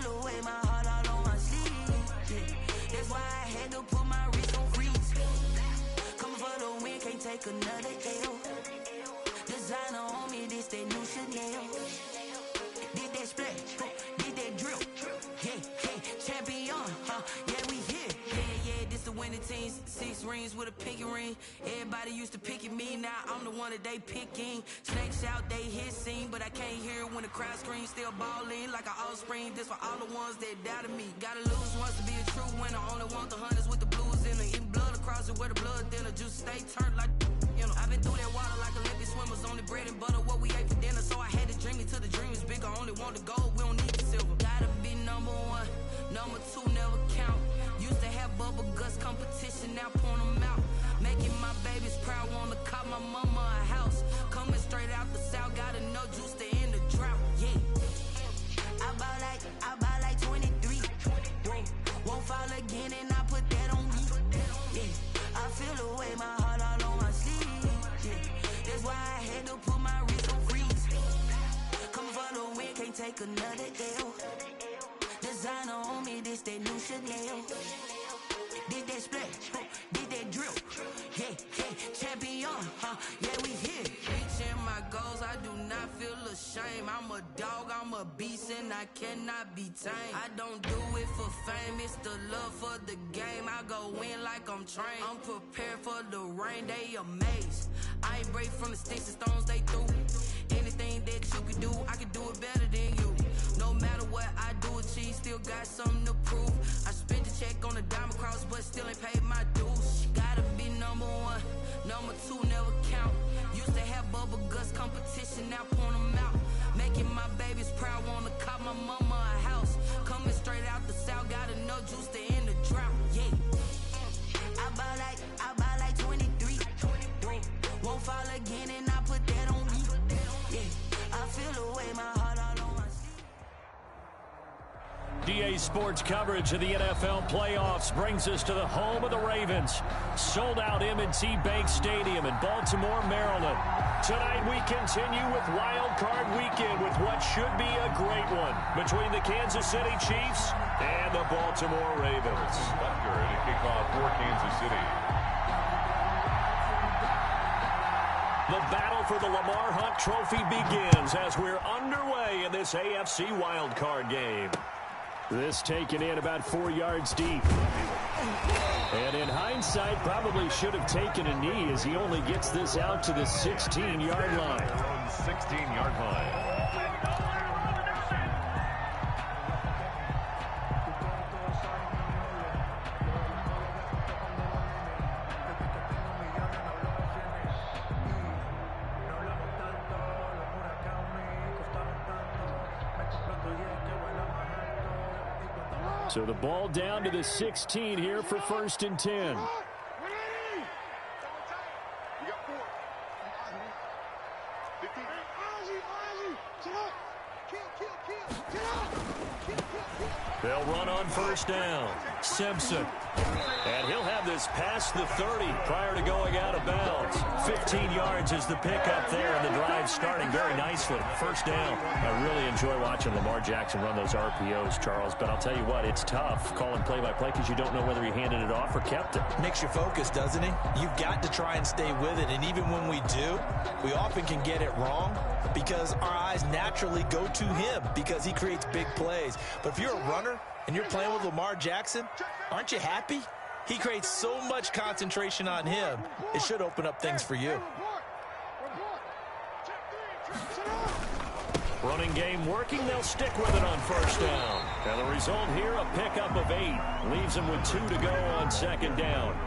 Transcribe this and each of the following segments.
feel away my heart all on my sleeve. Yeah. That's why I had to put my wrist on freeze. Coming for the win, can't take another L. Designer on me, this that new Chanel. Did that splash, did that drill. Yeah, champion, yeah, we here. Yeah, this the winning team. 6 rings with a pinky ring. Everybody used to pick at me, now I'm the one that they picking. Snakes out, they hit scene, but I can't hear it when the crowd screams. Still balling like an offspring. This for all the ones that doubted me. Gotta lose once to be a true winner. Only want the hunters with the blues in it. Eating blood across it where the blood thinner. Just stay turned like, you know. I've been through that water like Olympic swimmers. Only bread and butter, what we ate for dinner. So I had to dream it till the dream is bigger. Only want the gold, we don't need the silver. Gotta be number 1, number 2 never count. Used to have bubble guts competition, now point them out. Making my babies proud, wanna cop my mama a house. Coming straight out the south, got enough juice to end the drought. Yeah, I buy like 23. Won't fall again, and I put that on me. Yeah, I feel away my heart all on my sleeve. Yeah, that's why I had to put my wrist on freeze. Coming for the win, can't take another L. Designer on me, this that new Chanel. Did that splash, did that drill. Yeah, champion, yeah, we here. Reaching my goals, I do not feel ashamed. I'm a dog, I'm a beast, and I cannot be tamed. I don't do it for fame, it's the love for the game. I go in like I'm trained. I'm prepared for the rain, they amazed. I ain't break from the sticks and stones they threw. Anything that you can do, I can do it better than you. No matter what I do, achieve, still got something to prove. I spent the check on the diamond cross, but still ain't paid my dues. Gotta be number 1, number 2 never count. Used to have bubble guts competition, now point them out. Making my babies proud, wanna cop my mama a house. Coming straight out the south, got enough juice to end the drought. Yeah, I buy like 23. Won't fall again, and I put that on me. Yeah, I feel away my heart all on my sleeve. DA Sports coverage of the NFL playoffs brings us to the home of the Ravens. Sold out M&T Bank Stadium in Baltimore, Maryland. Tonight we continue with Wild Card Weekend with what should be a great one between the Kansas City Chiefs and the Baltimore Ravens. Butker to kick off for Kansas City. The battle for the Lamar Hunt Trophy begins as we're underway in this AFC wildcard game. This taken in about 4 yards deep. And in hindsight, probably should have taken a knee as he only gets this out to the 16-yard line. 16-yard line. So the ball down to the 16 here for 1st and 10. They'll run on 1st down. Simpson. And he'll have this past the 30 prior to going out of bounds. 15 yards is the pickup there, and the drive starting very nicely. 1st down. I really enjoy watching Lamar Jackson run those RPOs, Charles, but I'll tell you what, it's tough calling play-by-play because you don't know whether he handed it off or kept it. Makes you focus, doesn't he? You've got to try and stay with it, and even when we do, we often can get it wrong because our eyes naturally go to him because he creates big plays. But if you're a runner and you're playing with Lamar Jackson, aren't you happy? He creates so much concentration on him. It should open up things for you. Running game working. They'll stick with it on 1st down. And the result here, a pickup of 8. Leaves them with 2 to go on 2nd down.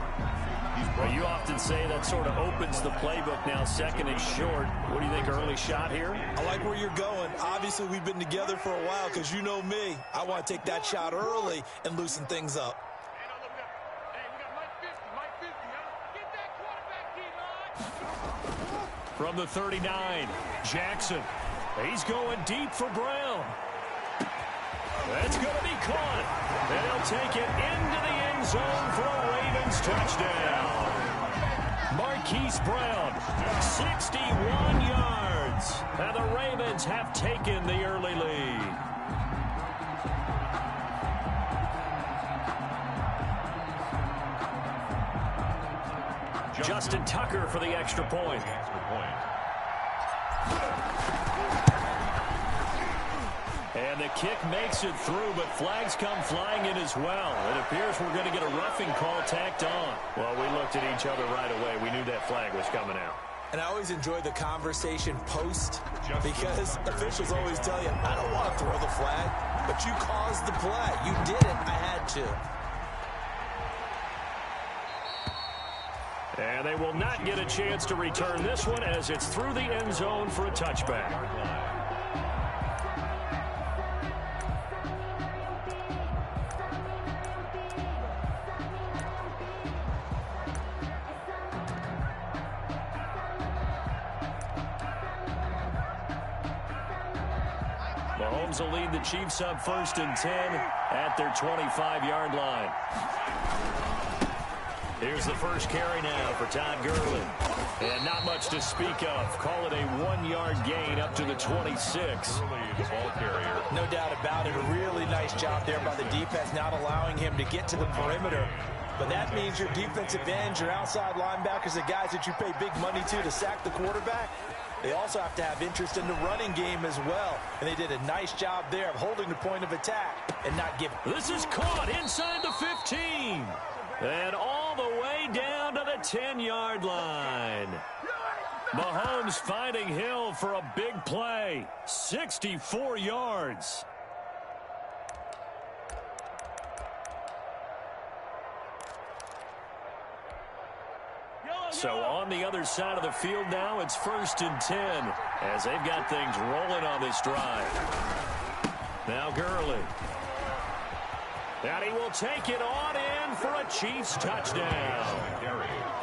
Well, you often say that sort of opens the playbook now. 2nd and short. What do you think, early shot here? I like where you're going. Obviously, we've been together for a while because you know me. I want to take that shot early and loosen things up. From the 39, Jackson. He's going deep for Brown. That's going to be caught. And he'll take it into the end zone for a Ravens touchdown. Marquise Brown, 61 yards. And the Ravens have taken the early lead. Justin Tucker for the extra point. And the kick makes it through, but flags come flying in as well. It appears we're going to get a roughing call tacked on. Well, we looked at each other right away. We knew that flag was coming out. And I always enjoy the conversation post because officials always tell you, I don't want to throw the flag, but you caused the play. You did it. I had to. And they will not get a chance to return this one as it's through the end zone for a touchback. Mahomes will lead the Chiefs up 1st and 10 at their 25-yard line. Here's the first carry now for Todd Gurley. And not much to speak of. Call it a 1-yard gain up to the 26. No doubt about it. A really nice job there by the defense, not allowing him to get to the perimeter. But that means your defensive ends, your outside linebackers, the guys that you pay big money to sack the quarterback, they also have to have interest in the running game as well. And they did a nice job there of holding the point of attack and not giving. This is caught inside the 15. And all the way down to the 10-yard line. Mahomes finding Hill for a big play. 64 yards. So on the other side of the field now, it's 1st and 10 as they've got things rolling on this drive. Now Gurley. And he will take it on in for a Chiefs touchdown.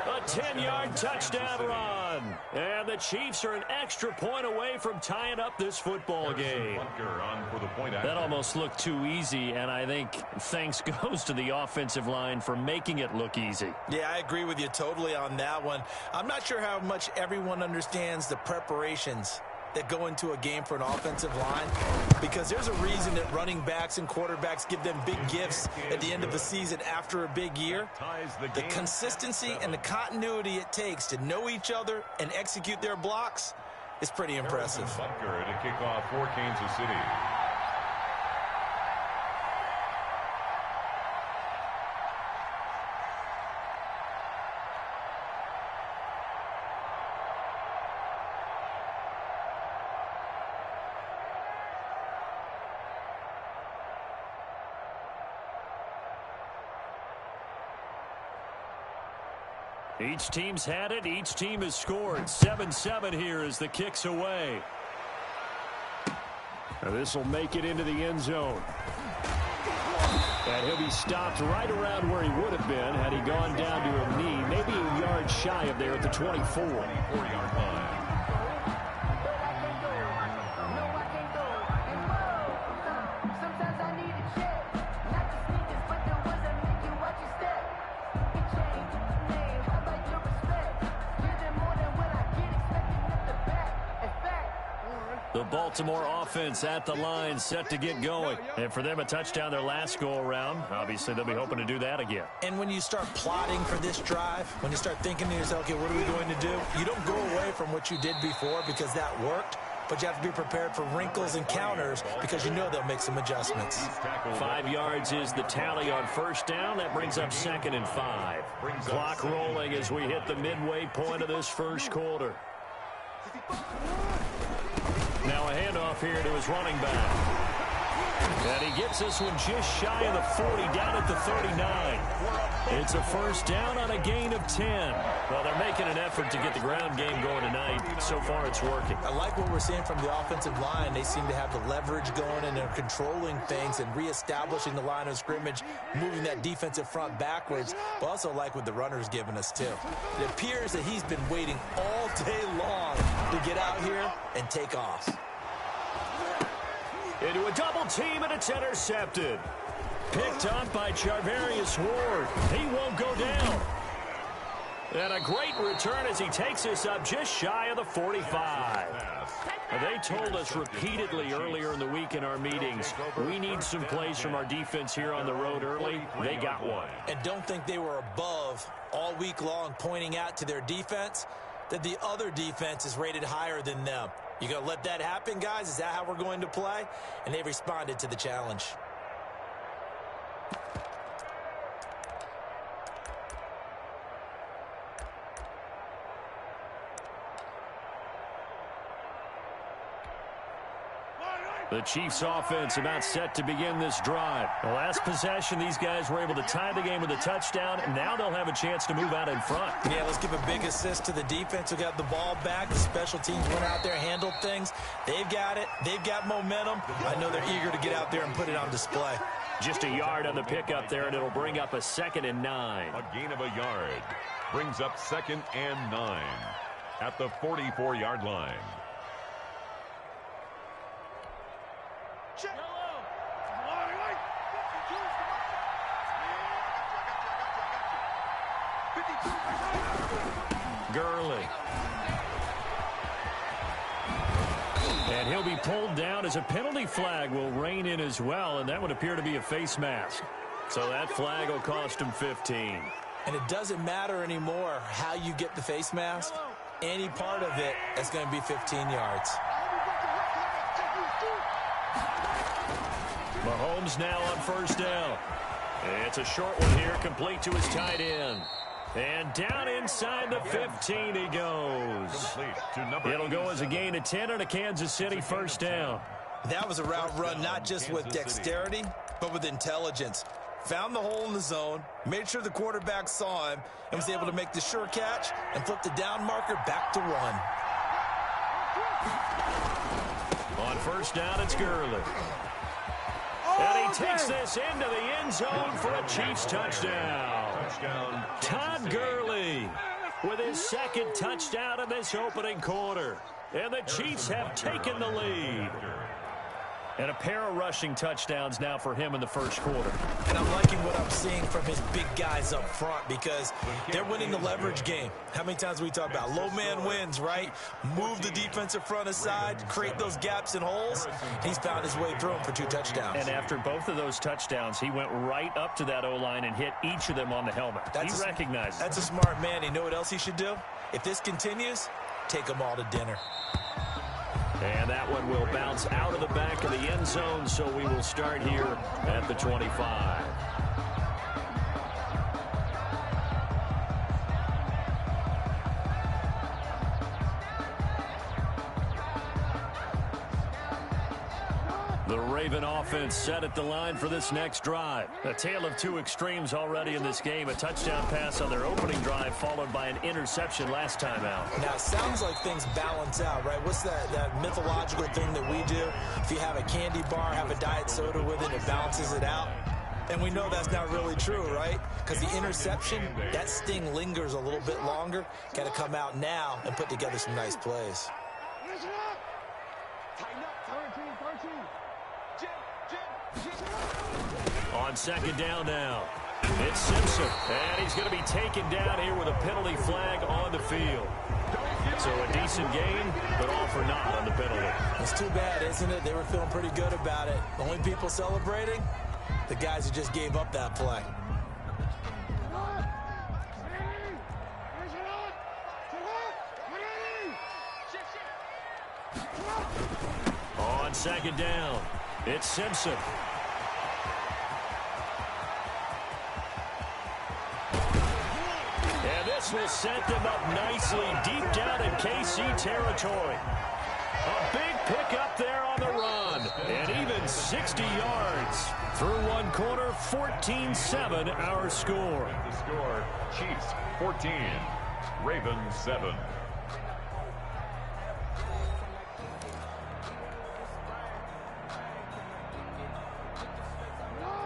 A 10-yard touchdown run. And the Chiefs are an extra point away from tying up this football game. That almost looked too easy, and I think thanks goes to the offensive line for making it look easy. Yeah, I agree with you totally on that one. I'm not sure how much everyone understands the preparations that go into a game for an offensive line, because there's a reason that running backs and quarterbacks give them big gifts at the end of the season after a big year. The consistency and the continuity it takes to know each other and execute their blocks is pretty impressive. Butker to kick off for Kansas City. Each team's had it. Each team has scored. 7-7 here as the kick's away. Now this will make it into the end zone. And he'll be stopped right around where he would have been had he gone down to a knee, maybe a yard shy of there at the 24. 24-yard line. Baltimore offense at the line, set to get going. And for them, a touchdown their last go-around. Obviously, they'll be hoping to do that again. And when you start plotting for this drive, when you start thinking to yourself, okay, what are we going to do? You don't go away from what you did before because that worked, but you have to be prepared for wrinkles and counters because you know they'll make some adjustments. 5 yards is the tally on first down. That brings up 2nd and 5. Clock rolling as we hit the midway point of this first quarter. Now a handoff here to his running back. And he gets this one just shy of the 40, down at the 39. It's a first down on a gain of 10. Well, they're making an effort to get the ground game going tonight. So far, it's working. I like what we're seeing from the offensive line. They seem to have the leverage going, and they're controlling things and reestablishing the line of scrimmage, moving that defensive front backwards. But also like what the runner's giving us, too. It appears that he's been waiting all day long to get out here and take off. Into a double team, and it's intercepted. Picked up by Charvarius Ward. He won't go down. And a great return as he takes us up just shy of the 45. They told us repeatedly earlier in the week in our meetings, we need some plays from our defense here on the road early. They got one. And don't think they were above all week long pointing out to their defense that the other defense is rated higher than them. You going to let that happen, guys? Is that how we're going to play? And they responded to the challenge. The Chiefs offense about set to begin this drive. The last possession, these guys were able to tie the game with a touchdown, and now they'll have a chance to move out in front. Yeah, let's give a big assist to the defense who got the ball back. The special teams went out there, handled things. They've got it. They've got momentum. I know they're eager to get out there and put it on display. Just a yard on the pickup there, and it'll bring up a 2nd and 9. A gain of a yard brings up 2nd and 9 at the 44-yard line. Gurley. And he'll be pulled down as a penalty flag will rein in as well, and that would appear to be a face mask. So that flag will cost him 15. And it doesn't matter anymore how you get the face mask. Any part of it is going to be 15 yards. Mahomes now on 1st down. It's a short one here, complete to his tight end. And down inside the 15 he goes. It'll go as a gain of 10 on a Kansas City 1st down. That was a route run not just with dexterity, but with intelligence. Found the hole in the zone, made sure the quarterback saw him, and was able to make the sure catch and flip the down marker back to 1. On 1st down, it's Gurley. And he takes this into the end zone for a Chiefs touchdown. Todd Gurley with his 2nd touchdown in this opening quarter. And the Chiefs have taken the lead. And a pair of rushing touchdowns now for him in the 1st quarter. And I'm liking what I'm seeing from his big guys up front because they're winning the leverage game. How many times we talk about low man wins, right? Move the defensive front aside, create those gaps and holes. He's found his way through them for 2 touchdowns. And after both of those touchdowns, he went right up to that O-line and hit each of them on the helmet. He recognized it. That's a smart man. You know what else he should do? If this continues, take them all to dinner. And that one will bounce out of the back of the end zone, so we will start here at the 25. The Raven offense set at the line for this next drive. A tale of 2 extremes already in this game. A touchdown pass on their opening drive, followed by an interception last time out. Now, it sounds like things balance out, right? What's that mythological thing that we do? If you have a candy bar, have a diet soda with it, it balances it out. And we know that's not really true, right? Because the interception, that sting lingers a little bit longer. Got to come out now and put together some nice plays. On 2nd down now, it's Simpson, and he's going to be taken down here with a penalty flag on the field. So a decent game, but all for naught on the penalty. It's too bad, isn't it? They were feeling pretty good about it. The only people celebrating, the guys who just gave up that play. On 2nd down, it's Simpson. And this will set them up nicely deep down in KC territory. A big pickup there on the run. And even 60 yards. Through 1 quarter, 14-7 our score. The score, Chiefs 14, Ravens 7.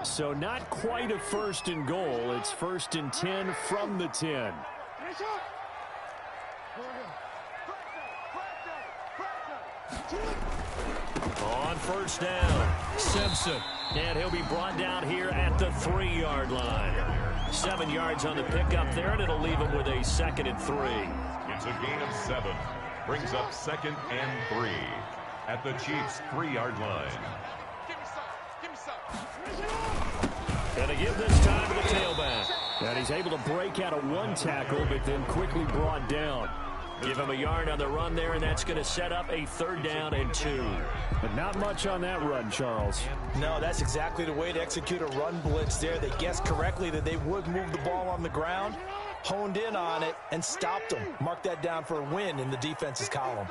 So not quite a 1st and goal. It's 1st and 10 from the 10. On 1st down, Simpson. And he'll be brought down here at the 3-yard line. 7 yards on the pickup there, and it'll leave him with a 2nd and 3. It's a gain of 7. Brings up 2nd and 3 at the Chiefs' 3-yard line. And to give this time to the tailback. And he's able to break out of 1 tackle, but then quickly brought down. Give him a yard on the run there, and that's going to set up a 3rd down and 2. But not much on that run, Charles. No, that's exactly the way to execute a run blitz there. They guessed correctly that they would move the ball on the ground, honed in on it, and stopped them. Mark that down for a win in the defense's column.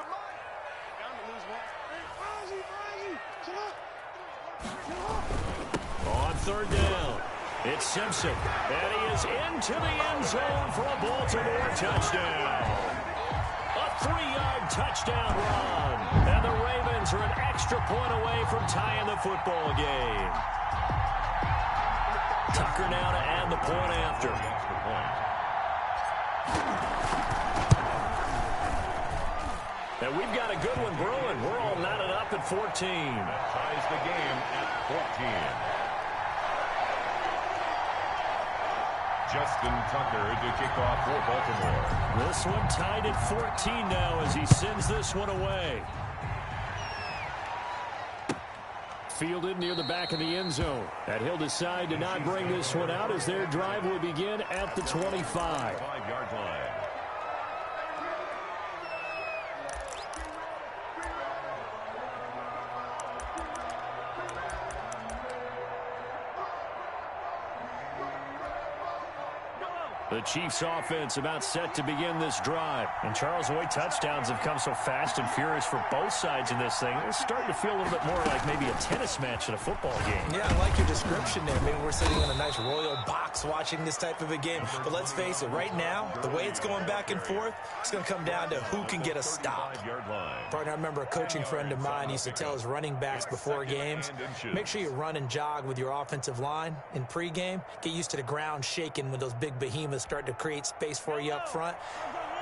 On 3rd down, it's Simpson, and he is into the end zone for a Baltimore touchdown. A 3-yard touchdown run, and the Ravens are an extra point away from tying the football game. Tucker now to add the point after. And we've got a good one brewing. We're all knotted up at 14. That ties the game at 14. Justin Tucker to kick off for Baltimore. This one tied at 14 now as he sends this one away. Fielded near the back of the end zone. And he'll decide to not bring this one out as their drive will begin at the 25. 5-yard line. The Chiefs offense about set to begin this drive. And Charles, the way touchdowns have come so fast and furious for both sides in this thing, it's starting to feel a little bit more like maybe a tennis match in a football game. Yeah, I like your description there. Maybe we're sitting in a nice royal box watching this type of a game. But let's face it, right now, the way it's going back and forth, it's going to come down to who can get a stop. Partner, I remember a coaching friend of mine used to tell his running backs before games, make sure you run and jog with your offensive line in pregame. Get used to the ground shaking when those big behemoths start to create space for you up front.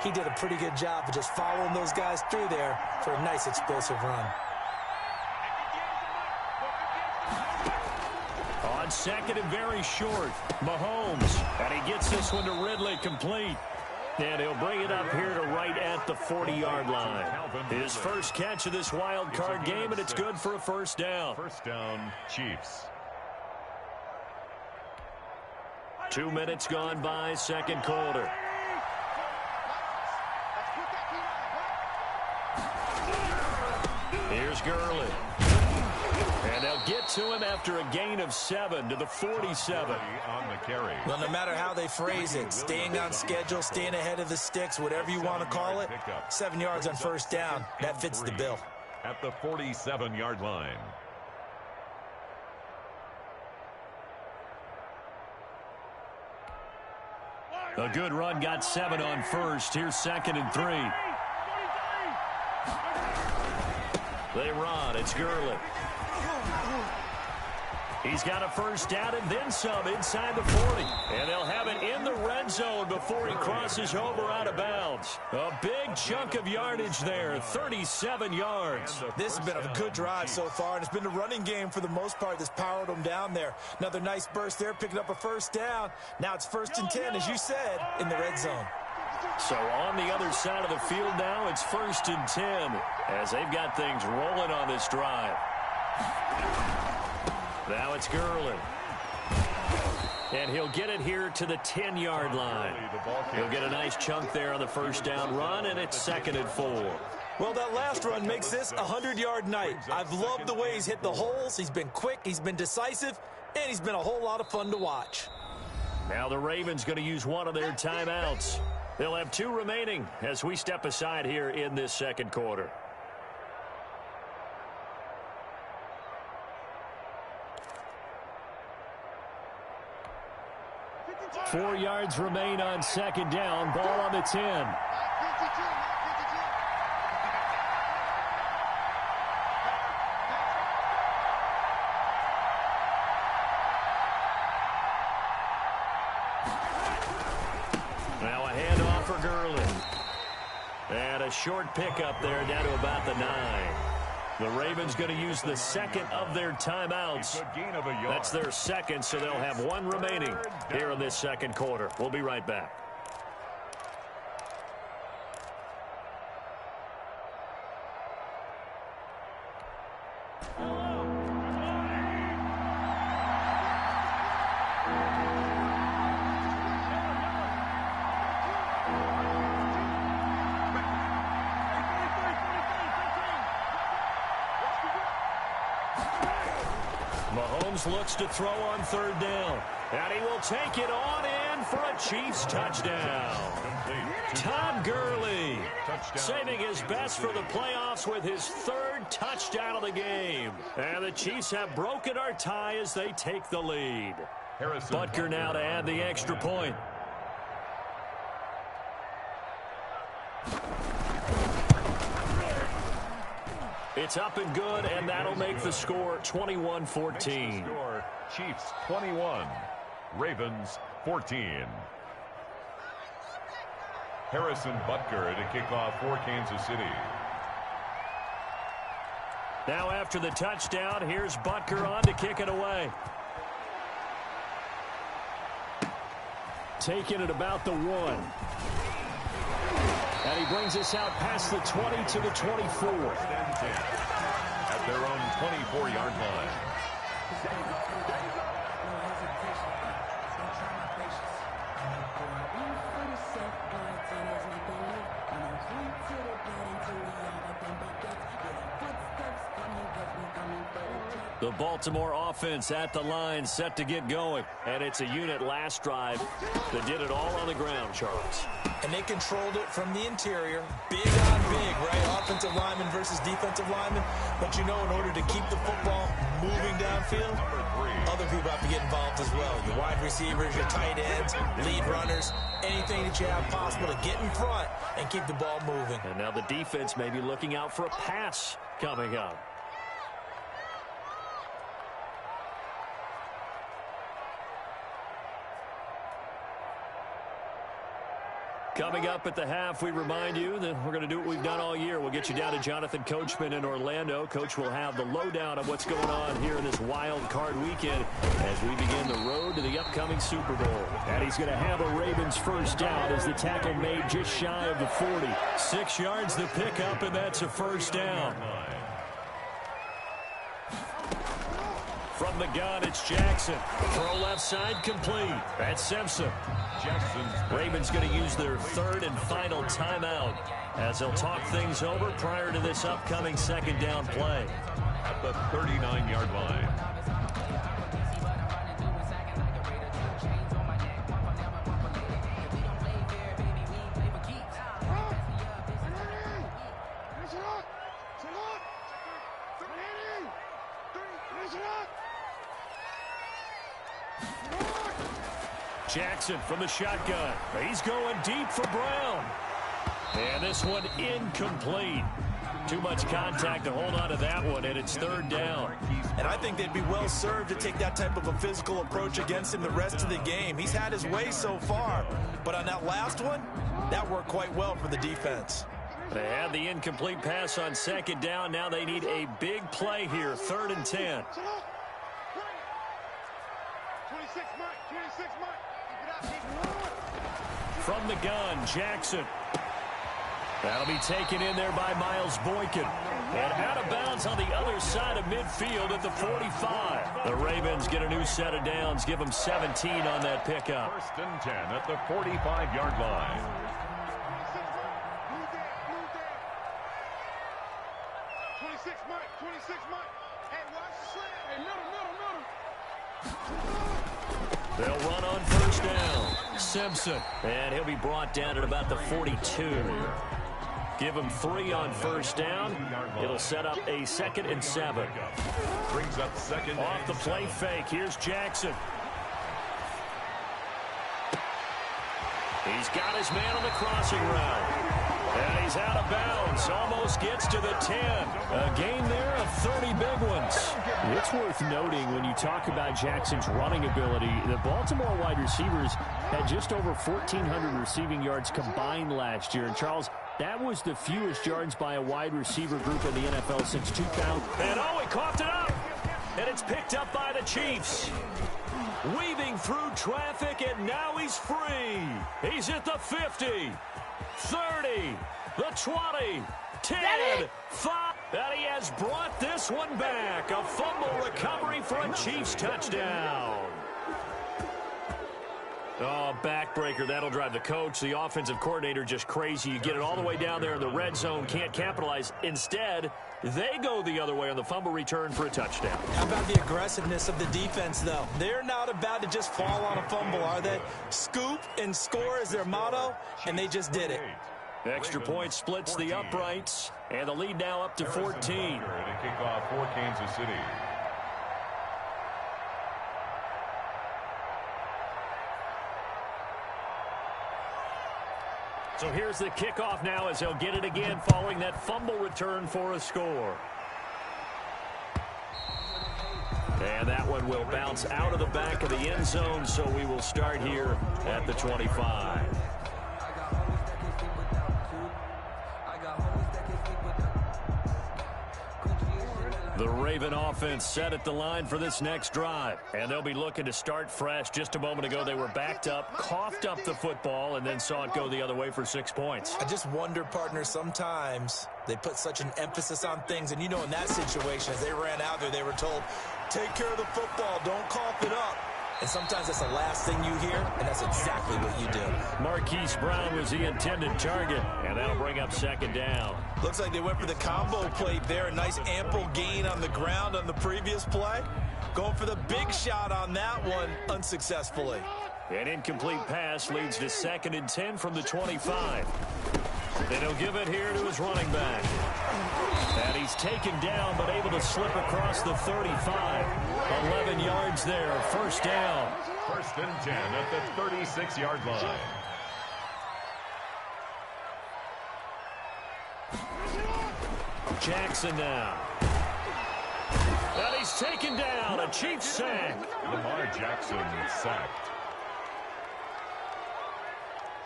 He did a pretty good job of just following those guys through there for a nice explosive run. On 2nd and very short, Mahomes, and he gets this one to Ridley complete. And he'll bring it up here to right at the 40-yard line. His first catch of this wild card game, and it's good for a 1st down. 1st down, Chiefs. 2 minutes gone by, 2nd quarter. Here's Gurley. And they'll get to him after a gain of 7 to the 47. On the carry. Well, no matter how they phrase it, staying on schedule, staying ahead of the sticks, whatever you want to call it, 7 yards on 1st down, that fits the bill. At the 47-yard line. A good run, got 7 on 1st. Here's 2nd and 3. They run. It's Gurley. He's got a 1st down and then some inside the 40. And they'll have it in the red zone before he crosses over out of bounds. A big chunk of yardage there, 37 yards. This has been a good drive so far, and it's been the running game for the most part that's powered them down there. Another nice burst there, picking up a 1st down. Now it's 1st and 10, as you said, in the red zone. So on the other side of the field now, it's 1st and 10 as they've got things rolling on this drive. Now it's Gurley. And he'll get it here to the 10-yard line. He'll get a nice chunk there on the 1st down run, and it's 2nd and 4. Well, that last run makes this a 100-yard night. I've loved the way he's hit the holes. He's been quick, he's been decisive, and he's been a whole lot of fun to watch. Now the Ravens going to use one of their timeouts. They'll have 2 remaining as we step aside here in this 2nd quarter. Four yards remain on 2nd down. Ball on the 10. Now a handoff for Gurley. And a short pickup there down to about the 9. The Ravens going to use the second of their timeouts. That's their second, so they'll have one remaining here in this second quarter. We'll be right back. Mahomes looks to throw on third down. And he will take it on in for a Chiefs touchdown. Todd Gurley saving his best for the playoffs with his third touchdown of the game. And the Chiefs have broken our tie as they take the lead. Butker now to add the extra point. It's up and good, and that'll make the score 21-14. Chiefs 21, Ravens 14. Harrison Butker to kick off for Kansas City. Now after the touchdown, here's Butker on to kick it away. Taking it about the 1. And he brings us out past the 20 to the 24. At their own 24-yard line. The Baltimore offense at the line, set to get going. And it's a unit last drive that did it all on the ground, Charles. And they controlled it from the interior. Big on big, right? Offensive lineman versus defensive lineman. But you know, in order to keep the football moving downfield, other people have to get involved as well. Your wide receivers, your tight ends, lead runners, anything that you have possible to get in front and keep the ball moving. And now the defense may be looking out for a pass coming up. Coming up at the half, we remind you that we're going to do what we've done all year. We'll get you down to Jonathan Coachman in Orlando. Coach will have the lowdown of what's going on here in this wild card weekend as we begin the road to the upcoming Super Bowl. And he's going to have a Ravens first down as the tackle made just shy of the 40. 6 yards the pickup, and that's a first down. From the gun, it's Jackson. Throw left side complete. That's Simpson. Ravens going to use their third and final timeout as they'll talk things over prior to this upcoming second down play. At the 39-yard line. Jackson from the shotgun. He's going deep for Brown. And this one incomplete. Too much contact to hold on to that one, and it's third down. And I think they'd be well served to take that type of a physical approach against him the rest of the game. He's had his way so far, but on that last one, that worked quite well for the defense. They had the incomplete pass on second down. Now they need a big play here, 3rd and 10. From the gun, Jackson. That'll be taken in there by Miles Boykin. And out of bounds on the other side of midfield at the 45. The Ravens get a new set of downs, give them 17 on that pickup. 1st and 10 at the 45-yard line. They'll run on first down. Simpson. And he'll be brought down at about the 42. Give him 3 on first down. It'll set up a 2nd and 7. Brings up 2nd. Off the play fake. Here's Jackson. He's got his man on the crossing route. And he's out of bounds. Almost gets to the 10. A gain there of 30 big ones. It's worth noting when you talk about Jackson's running ability, the Baltimore wide receivers had just over 1,400 receiving yards combined last year. And Charles, That was the fewest yards by a wide receiver group in the NFL since 2000. And he coughed it up. And it's picked up by the Chiefs. Weaving through traffic, and now he's free. He's at the 50, 30, the 20, 10, 5. And he has brought this one back. A fumble recovery for a Chiefs touchdown. Oh, backbreaker. That'll drive the coach, the offensive coordinator, just crazy. You get it all the way down there in the red zone, can't capitalize. Instead, they go the other way on the fumble return for a touchdown. How about the aggressiveness of the defense, though? They're not about to just fall on a fumble, are they? Scoop and score is their motto, and they just did it. Extra point splits the uprights, and the lead now up to 14. To kick off for Kansas City. So here's the kickoff now as he'll get it again following that fumble return for a score. And that one will bounce out of the back of the end zone, so we will start here at the 25. The Raven offense set at the line for this next drive. And they'll be looking to start fresh. Just a moment ago, they were backed up, coughed up the football, and then saw it go the other way for 6 points. I just wonder, partner, sometimes they put such an emphasis on things. And, you know, in that situation, as they ran out there, they were told, take care of the football, don't cough it up. And sometimes that's the last thing you hear, and that's exactly what you do. Marquise Brown was the intended target, and that'll bring up second down. Looks like they went for the combo plate there. A nice ample gain on the ground on the previous play. Going for the big shot on that one unsuccessfully. An incomplete pass leads to 2nd and 10 from the 25. Then he'll give it here to his running back. And he's taken down but able to slip across the 35. 11 yards there, first down. 1st and 10 at the 36-yard line. Jackson now. And he's taken down, a Chiefs sack. Lamar Jackson sacked.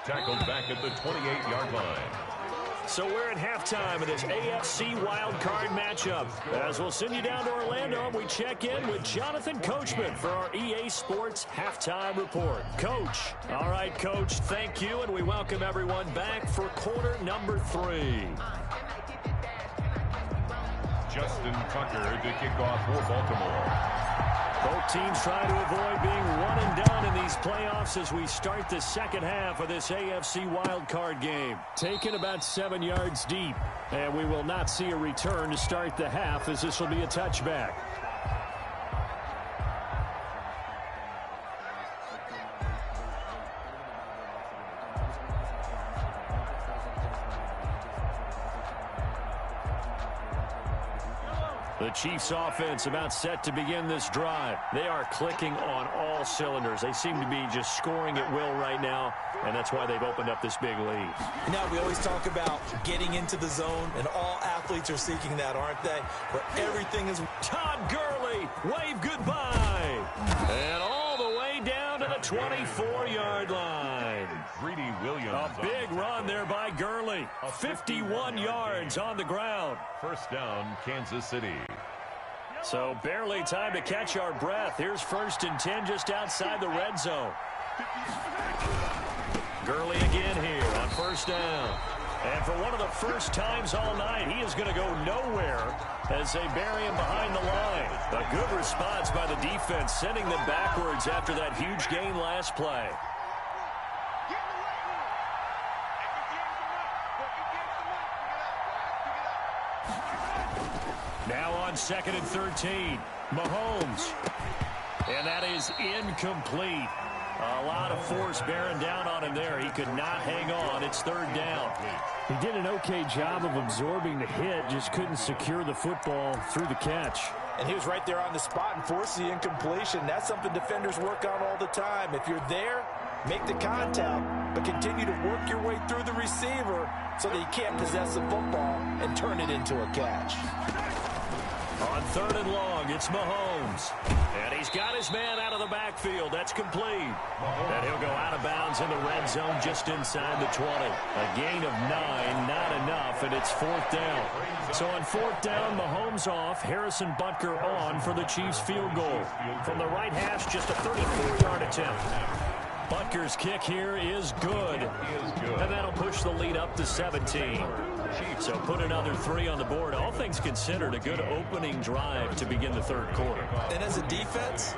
Tackled back at the 28-yard line. So we're at halftime of this AFC wildcard matchup. As we'll send you down to Orlando, we check in with Jonathan Coachman for our EA Sports Halftime Report. Coach. All right, Coach, thank you, and we welcome everyone back for quarter number 3. Justin Tucker to kick off for Baltimore. Both teams trying to avoid being one and done in these playoffs as we start the second half of this AFC wildcard game. Taken about 7 yards deep, and we will not see a return to start the half as this will be a touchback. The Chiefs offense about set to begin this drive. They are clicking on all cylinders. They seem to be just scoring at will right now, and that's why they've opened up this big lead. Now, we always talk about getting into the zone, and all athletes are seeking that, aren't they? Where everything is... Todd Gurley, wave goodbye. And all the way down to the 24-yard line. Greedy Williams. A big run there by Gurley. 51 yards on the ground. First down, Kansas City. So barely time to catch our breath. Here's 1st and 10 just outside the red zone. Gurley again here on 1st down. And for one of the first times all night, he is going to go nowhere as they bury him behind the line. A good response by the defense, sending them backwards after that huge gain last play. Now on 2nd and 13, Mahomes. And that is incomplete. A lot of force bearing down on him there. He could not hang on. It's 3rd down. He did an okay job of absorbing the hit, just couldn't secure the football through the catch. And he was right there on the spot and forced the incompletion. That's something defenders work on all the time. If you're there, make the contact, but continue to work your way through the receiver so that he can't possess the football and turn it into a catch. On 3rd and long, it's Mahomes. And he's got his man out of the backfield. That's complete. And he'll go out of bounds in the red zone just inside the 20. A gain of 9, not enough, and it's 4th down. So on 4th down, Mahomes off, Harrison Butker on for the Chiefs field goal. From the right hash, just a 34-yard attempt. Butker's kick here is good. And that'll push the lead up to 17. So put another 3 on the board. All things considered, a good opening drive to begin the 3rd quarter. And as a defense,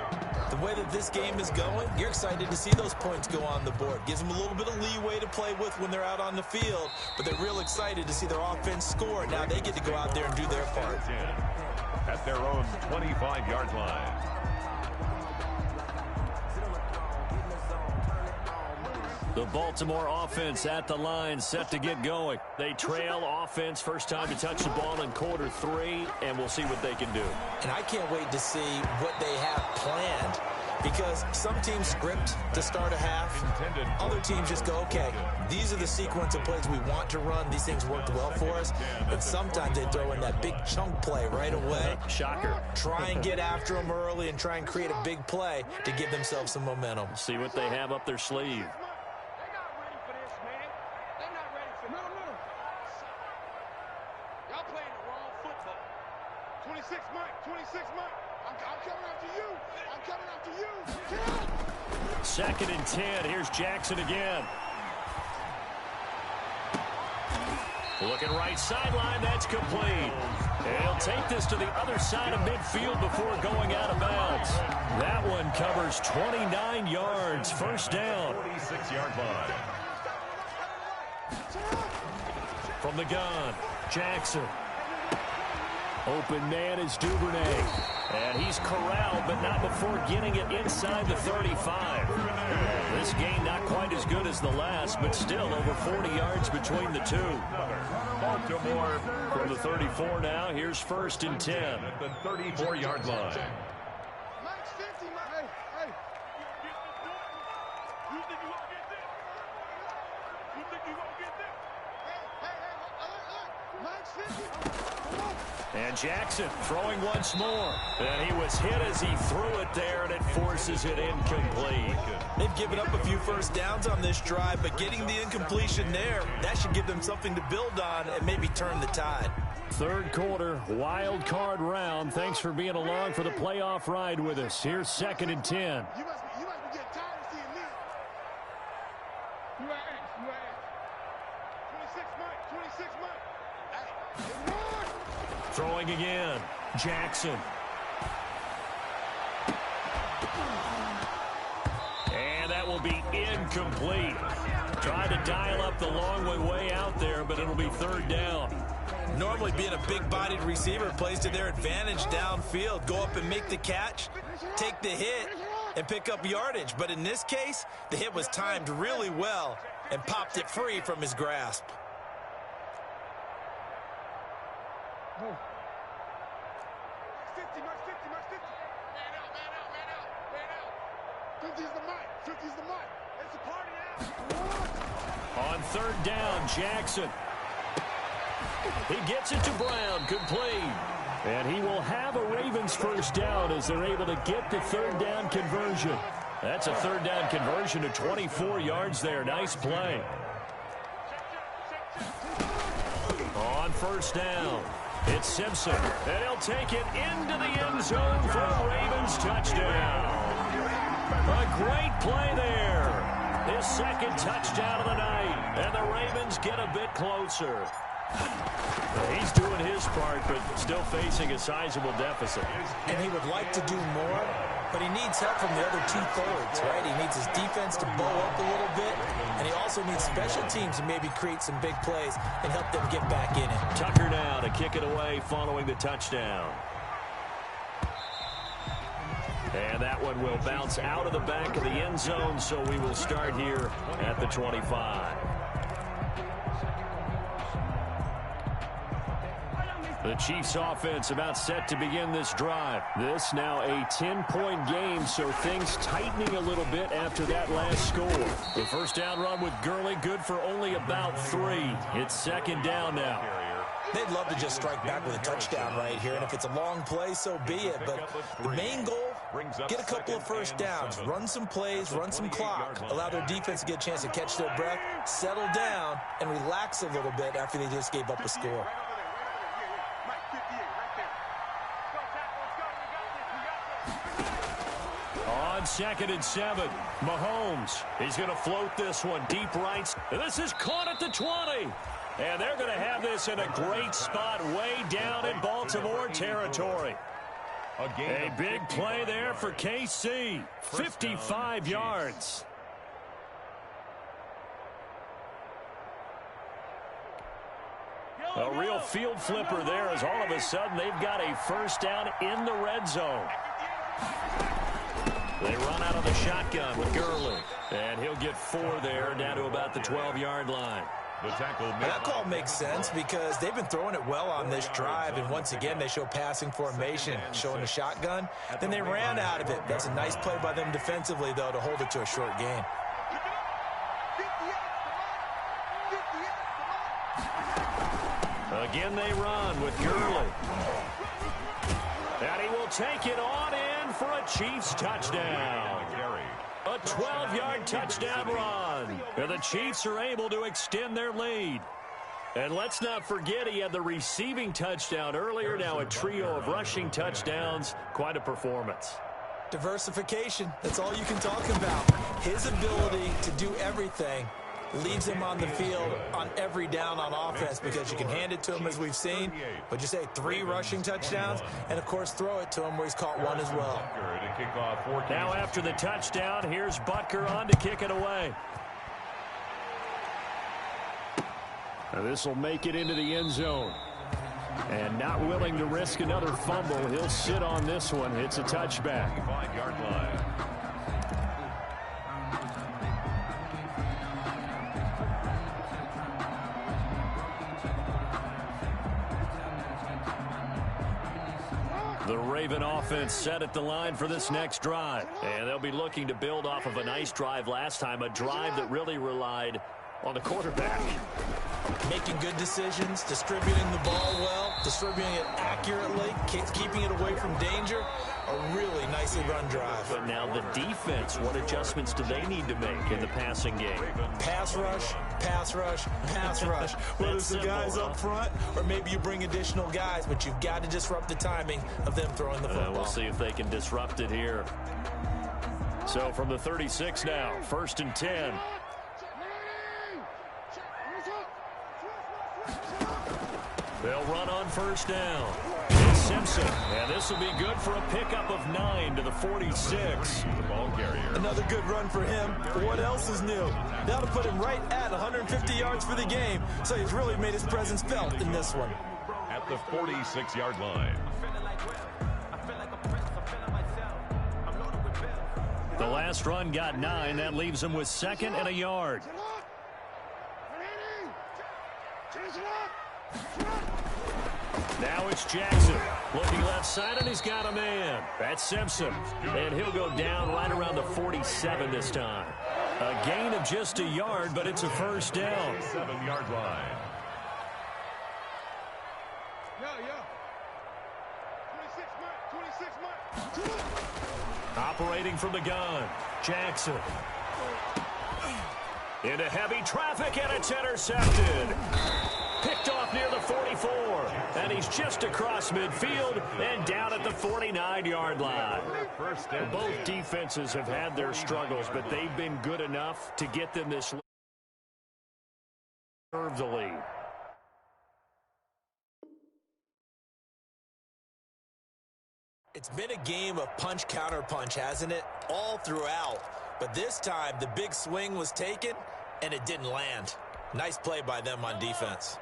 the way that this game is going, you're excited to see those points go on the board. Gives them a little bit of leeway to play with when they're out on the field, but they're real excited to see their offense score. Now they get to go out there and do their part. At their own 25-yard line. The Baltimore offense at the line, set to get going. They trail offense, first time to touch the ball in quarter 3, and we'll see what they can do. And I can't wait to see what they have planned, because some teams script to start a half. Other teams just go, okay, these are the sequence of plays we want to run. These things worked well for us. And sometimes they throw in that big chunk play right away. Shocker. Try and get after them early and try and create a big play to give themselves some momentum. See what they have up their sleeve. Second and 10. Here's Jackson again. Looking right sideline. That's complete. And he'll take this to the other side of midfield before going out of bounds. That one covers 29 yards. First down. 46-yard line. From the gun, Jackson. Open man is Duvernay. And he's corralled, but not before getting it inside the 35. This game not quite as good as the last, but still over 40 yards between the two. Baltimore From the 34 now, here's 1st and 10. at the 34-yard line. And Jackson throwing once more. And he was hit as he threw it there, and it forces it incomplete. They've given up a few first downs on this drive, but getting the incompletion there, that should give them something to build on and maybe turn the tide. 3rd quarter, wild card round. Thanks for being along for the playoff ride with us. Here's 2nd and 10. You must be getting tired of seeing this. You ass. 26 months. Hey, Throwing again, Jackson. And that will be incomplete. Tried to dial up the long way out there, but it'll be 3rd down. Normally being a big-bodied receiver plays to their advantage downfield. Go up and make the catch, take the hit, and pick up yardage. But in this case, the hit was timed really well and popped it free from his grasp. Man out. 50's the mic. It's a party now. On 3rd down, Jackson. He gets it to Brown, complete. And he will have a Ravens first down as they're able to get the 3rd down conversion. That's a 3rd down conversion to 24 yards there. Nice play. On 1st down, it's Simpson. And he'll take it into the end zone for a Ravens touchdown. A great play there. His 2nd touchdown of the night. And the Ravens get a bit closer. He's doing his part, but still facing a sizable deficit. And he would like to do more, but he needs help from the other 2/3, right? He needs his defense to bow up a little bit, and he also needs special teams to maybe create some big plays and help them get back in it. Tucker now to kick it away following the touchdown. And that one will bounce out of the back of the end zone, so we will start here at the 25. The Chiefs offense about set to begin this drive. This now a 10-point game, so things tightening a little bit after that last score. The first down run with Gurley, good for only about 3. It's 2nd down now. They'd love to just strike back with a touchdown right here, and if it's a long play, so be it. But the main goal, get a couple of first downs, run some plays, run some clock, allow their defense to get a chance to catch their breath, settle down, and relax a little bit after they just gave up a score. On 2nd and 7, Mahomes. He's going to float this one deep right. This is caught at the 20. And they're going to have this in a great spot way down in Baltimore territory. A big play there for KC. 55 yards. A real field flipper there as all of a sudden they've got a first down in the red zone. They run out of the shotgun with Gurley. And he'll get 4 there, down to about the 12-yard line. The tackle. That call makes sense because they've been throwing it well on this drive, and once again they show passing formation, showing a shotgun. Then they ran out of it. That's a nice play by them defensively, though, to hold it to a short gain. Again they run with Gurley. And he will take it on in for a Chiefs touchdown. A 12-yard touchdown run. And the Chiefs are able to extend their lead. And let's not forget he had the receiving touchdown earlier. Now a trio of rushing touchdowns. Quite a performance. Diversification. That's all you can talk about. His ability to do everything leaves him on the field on every down on offense because you can hand it to him as we've seen, but you say 3 rushing touchdowns and, of course, throw it to him where he's caught 1 as well. Now after the touchdown, here's Butker on to kick it away. This will make it into the end zone. And not willing to risk another fumble, he'll sit on this one. It's a touchback. 5-yard line. The Raven offense set at the line for this next drive. And they'll be looking to build off of a nice drive last time, a drive that really relied on the quarterback. Making good decisions, distributing the ball well, distributing it accurately, keeping it away from danger. A really nicely run drive. But now the defense, what adjustments do they need to make in the passing game? Pass rush, pass rush, pass rush. Whether it's the guys up front or maybe you bring additional guys, but you've got to disrupt the timing of them throwing the football. We'll see if they can disrupt it here. So from the 36 now, 1st and 10. They'll run on 1st down. It's Simpson, and this will be good for a pickup of 9 to the 46. The ball carrier. Another good run for him. What else is new? That'll put him right at 150 yards for the game, so he's really made his presence felt in this one. At the 46-yard line. The last run got 9. That leaves him with 2nd and a yard. Now it's Jackson. Looking left side, and he's got a man. That's Simpson. And he'll go down right around the 47 this time. A gain of just a yard, but it's a first down. 7-yard line. Operating from the gun, Jackson. Into heavy traffic, and it's intercepted. Picked off near the 44, and he's just across midfield and down at the 49-yard line. Both defenses have had their struggles, but they've been good enough to get them this serve the lead. It's been a game of punch, counter punch, hasn't it? All throughout. But this time, the big swing was taken, and it didn't land. Nice play by them on defense.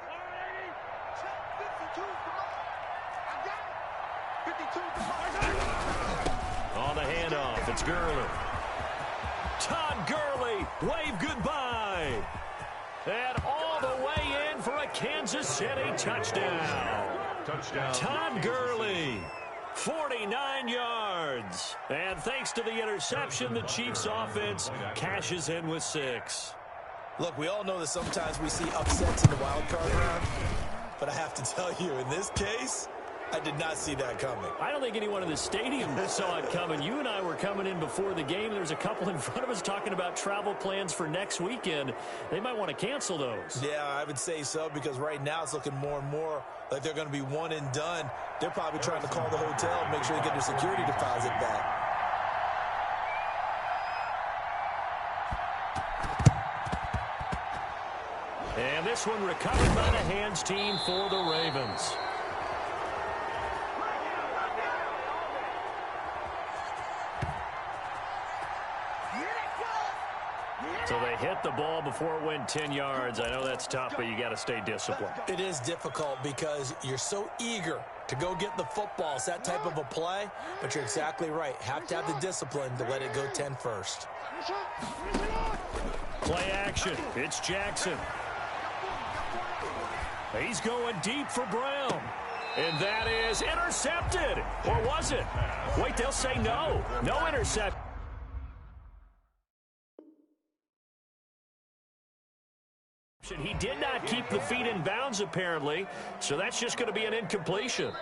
On the handoff, it's Gurley. Todd Gurley, wave goodbye. And all the way in for a Kansas City touchdown. Todd Gurley, 49 yards. And thanks to the interception, the Chiefs offense cashes in with 6. Look, we all know that sometimes we see upsets in the wild card round. but I have to tell you, in this case, I did not see that coming. I don't think anyone in the stadium saw it coming. You and I were coming in before the game. There's a couple in front of us talking about travel plans for next weekend. They might want to cancel those. Yeah, I would say so, because right now it's looking more and more like they're going to be one and done. They're probably trying to call the hotel and make sure they get their security deposit back. And this one recovered by the hands team for the Ravens. So they hit the ball before it went 10 yards. I know that's tough, but you got to stay disciplined. It is difficult because you're so eager to go get the football. It's that type of a play, but you're exactly right. Have to have the discipline to let it go 10 first. Play action. It's Jackson. He's going deep for Brown. And that is intercepted. Or was it? Wait, they'll say no. No interception. He did not keep the feet in bounds, apparently, so that's just going to be an incompletion.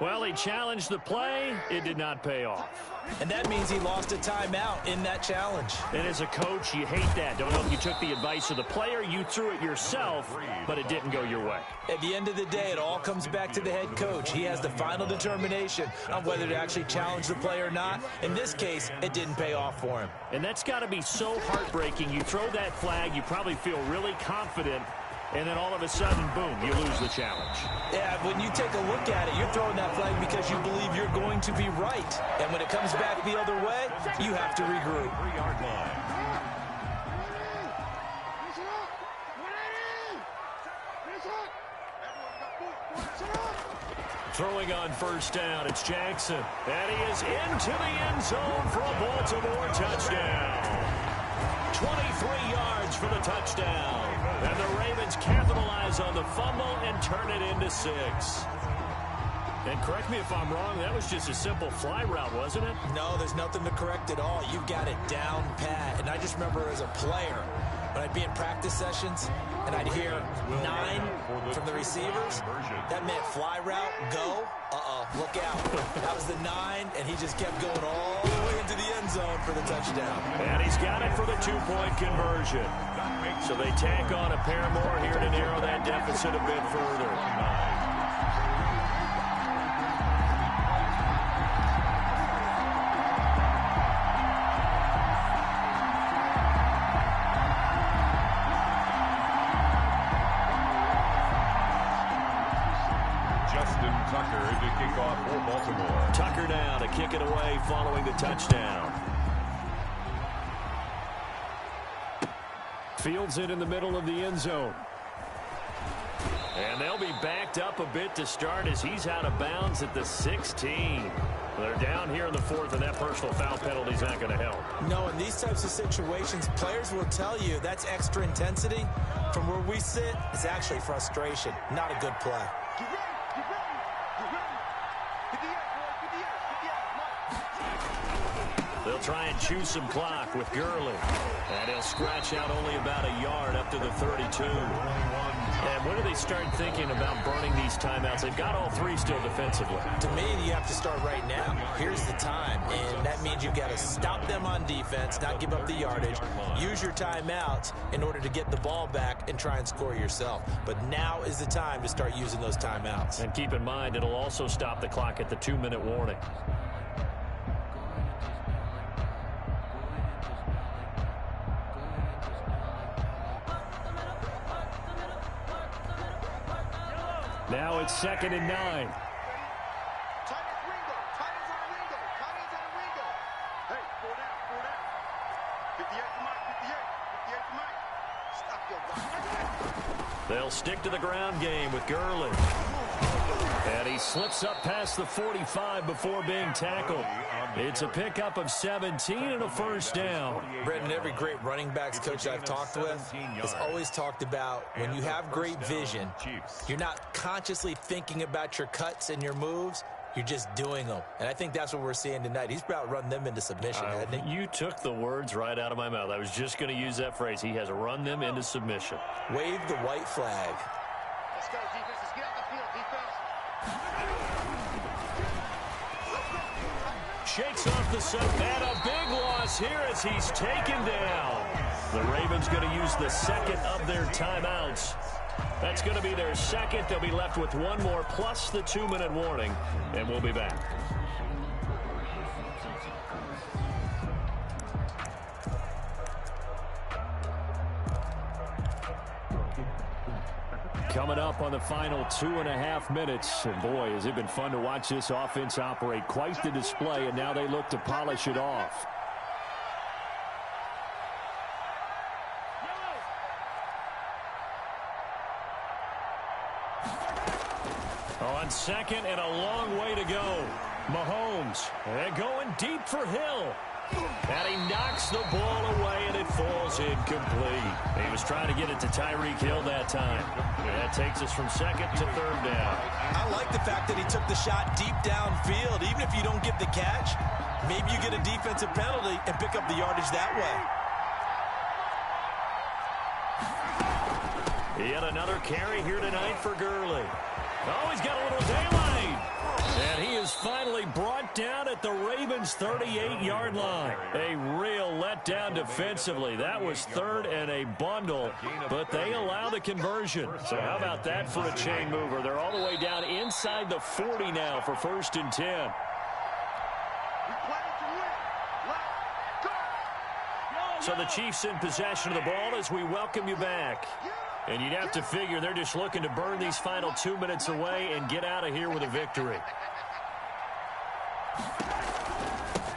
Well, he challenged the play. It did not pay off. And that means he lost a timeout in that challenge. And as a coach, you hate that. Don't know if you took the advice of the player, you threw it yourself, but it didn't go your way. At the end of the day, it all comes back to the head coach. He has the final determination on whether to actually challenge the play or not. In this case, it didn't pay off for him. And that's got to be so heartbreaking. You throw that flag, you probably feel really confident, and then all of a sudden, boom, you lose the challenge. Yeah, when you take a look at it, you're throwing that flag because you believe you're going to be right. And when it comes back the other way, you have to regroup. 3-yard line. Throwing on first down, it's Jackson. And he is into the end zone for a Baltimore touchdown. 23 yards for the touchdown. And the Ravens capitalize on the fumble and turn it into 6. And correct me if I'm wrong, that was just a simple fly route, wasn't it? No, there's nothing to correct at all. You got it down pat. And I just remember as a player, when I'd be in practice sessions and I'd hear 9 from the receivers, that meant fly route, go, look out. That was the 9, and he just kept going all the way into the end zone for the touchdown. And he's got it for the 2-point conversion. So they tack on a pair more here to narrow that deficit a bit further. Tucker to kick off for Baltimore. Tucker now to kick it away following the touchdown. Fields it in the middle of the end zone. And they'll be backed up a bit to start as he's out of bounds at the 16. They're down here in the 4th, and that personal foul penalty is not going to help. No, in these types of situations, players will tell you that's extra intensity. From where we sit, it's actually frustration, not a good play. They'll try and chew some clock with Gurley. And he'll scratch out only about a yard up to the 32. And when do they start thinking about burning these timeouts? They've got all 3 still defensively. To me, you have to start right now. Here's the time. And that means you've got to stop them on defense, not give up the yardage. Use your timeouts in order to get the ball back and try and score yourself. But now is the time to start using those timeouts. And keep in mind, it'll also stop the clock at the 2-minute warning. Now it's 2nd and 9. They'll stick to the ground game with Gurley. And he slips up past the 45 before being tackled. It's a pickup of 17 and a first down. Brendan, every great running backs coach I've talked with has always talked about when you have great vision, you're not consciously thinking about your cuts and your moves. You're just doing them. And I think that's what we're seeing tonight. He's about run them into submission, hasn't he? You took the words right out of my mouth. I was just going to use that phrase. He has run them into submission. Wave the white flag. Let's go, defense. Let's get out the field, defense. Shakes off the set, and a big loss here as he's taken down. The Ravens going to use the second of their timeouts. That's going to be their second. They'll be left with one more plus the 2-minute warning, and we'll be back. Coming up on the final 2.5 minutes. And boy, has it been fun to watch this offense operate. Quite the display, and now they look to polish it off. On second and a long way to go. Mahomes going deep for Hill. And he knocks the ball away, and it falls incomplete. He was trying to get it to Tyreek Hill that time. And that takes us from second to third down. I like the fact that he took the shot deep downfield. Even if you don't get the catch, maybe you get a defensive penalty and pick up the yardage that way. Yet another carry here tonight for Gurley. Oh, he's got a little daylight. And he is finally brought down at the Ravens' 38-yard line. A real letdown defensively. That was third and a bundle, but they allow the conversion. So how about that for a chain mover? They're all the way down inside the 40 now for 1st and 10. So the Chiefs in possession of the ball as we welcome you back. And you'd have to figure they're just looking to burn these final 2 minutes away and get out of here with a victory.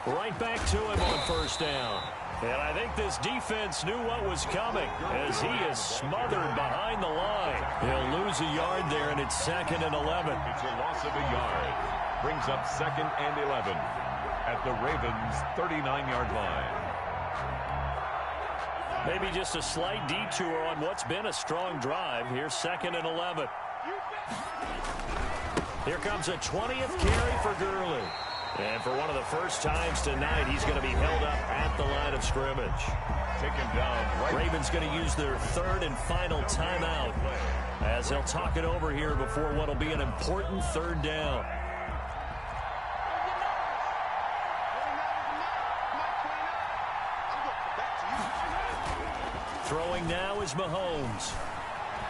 Right back to him on 1st down. And I think this defense knew what was coming as he is smothered behind the line. He'll lose a yard there, and it's 2nd and 11. It's a loss of a yard. Brings up 2nd and 11 at the Ravens' 39-yard line. Maybe just a slight detour on what's been a strong drive. Here's 2nd and 11. Here comes a 20th carry for Gurley. And for one of the first times tonight, he's going to be held up at the line of scrimmage. Taken down. Right. Ravens going to use their 3rd and final timeout as they'll talk it over here before what will be an important 3rd down. Throwing now is Mahomes.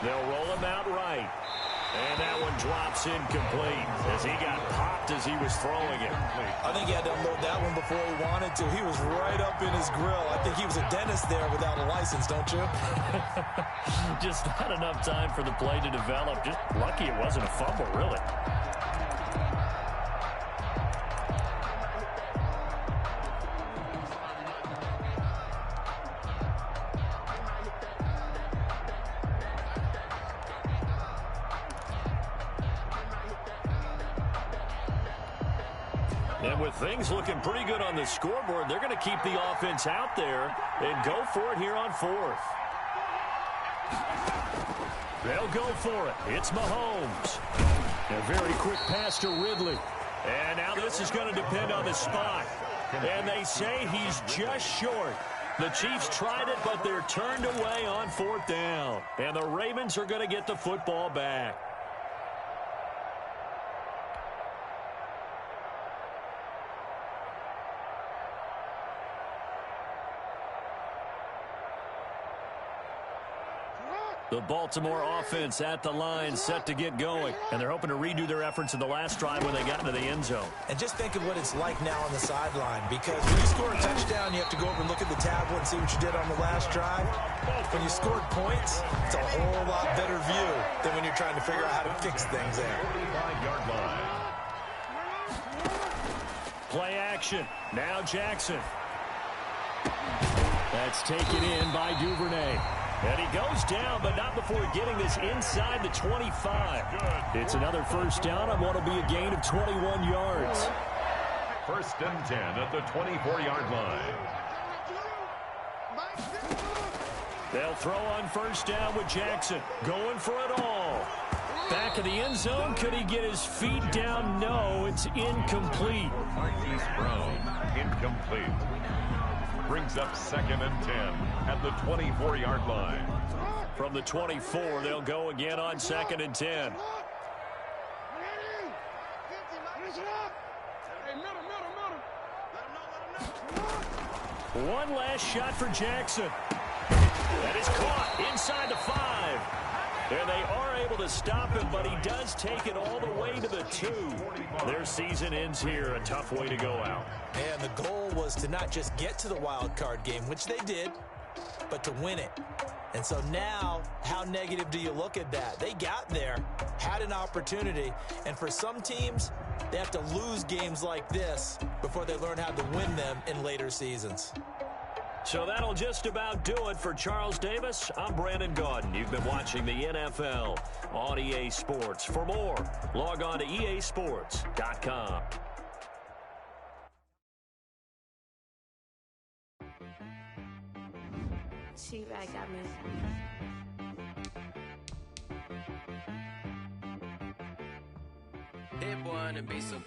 They'll roll him out right. And that one drops incomplete as he got popped as he was throwing it. I think he had to unload that one before he wanted to. He was right up in his grill. I think he was a dentist there without a license, don't you? Just not enough time for the play to develop. Just lucky it wasn't a fumble, really. And with things looking pretty good on the scoreboard, they're going to keep the offense out there and go for it here on 4th. They'll go for it. It's Mahomes. A very quick pass to Ridley. And now this is going to depend on the spot. And they say he's just short. The Chiefs tried it, but they're turned away on 4th down. And the Ravens are going to get the football back. The Baltimore offense at the line, set to get going. And they're hoping to redo their efforts in the last drive when they got into the end zone. And just think of what it's like now on the sideline. Because when you score a touchdown, you have to go over and look at the tablet and see what you did on the last drive. When you scored points, it's a whole lot better view than when you're trying to figure out how to fix things there. 45-yard line. Play action. Now Jackson. That's taken in by Duvernay. And he goes down, but not before getting this inside the 25. It's another first down on what will be a gain of 21 yards. 1st and 10 at the 24-yard line. They'll throw on first down with Jackson. Going for it all. Back of the end zone. Could he get his feet down? No, it's incomplete. Marquise Brown, incomplete. Brings up 2nd and 10 at the 24-yard line. From the 24, they'll go again on 2nd and 10. One last shot for Jackson. That is caught inside the 5. And they are able to stop him, but he does take it all the way to the 2. Their season ends here. A tough way to go out. And the goal was to not just get to the wild card game, which they did, but to win it. And so now, how negative do you look at that? They got there, had an opportunity, and for some teams, they have to lose games like this before they learn how to win them in later seasons. So that'll just about do it for Charles Davis. I'm Brandon Gaudin. You've been watching the NFL on EA Sports. For more, log on to easports.com. She-Rag got me. It wanna be so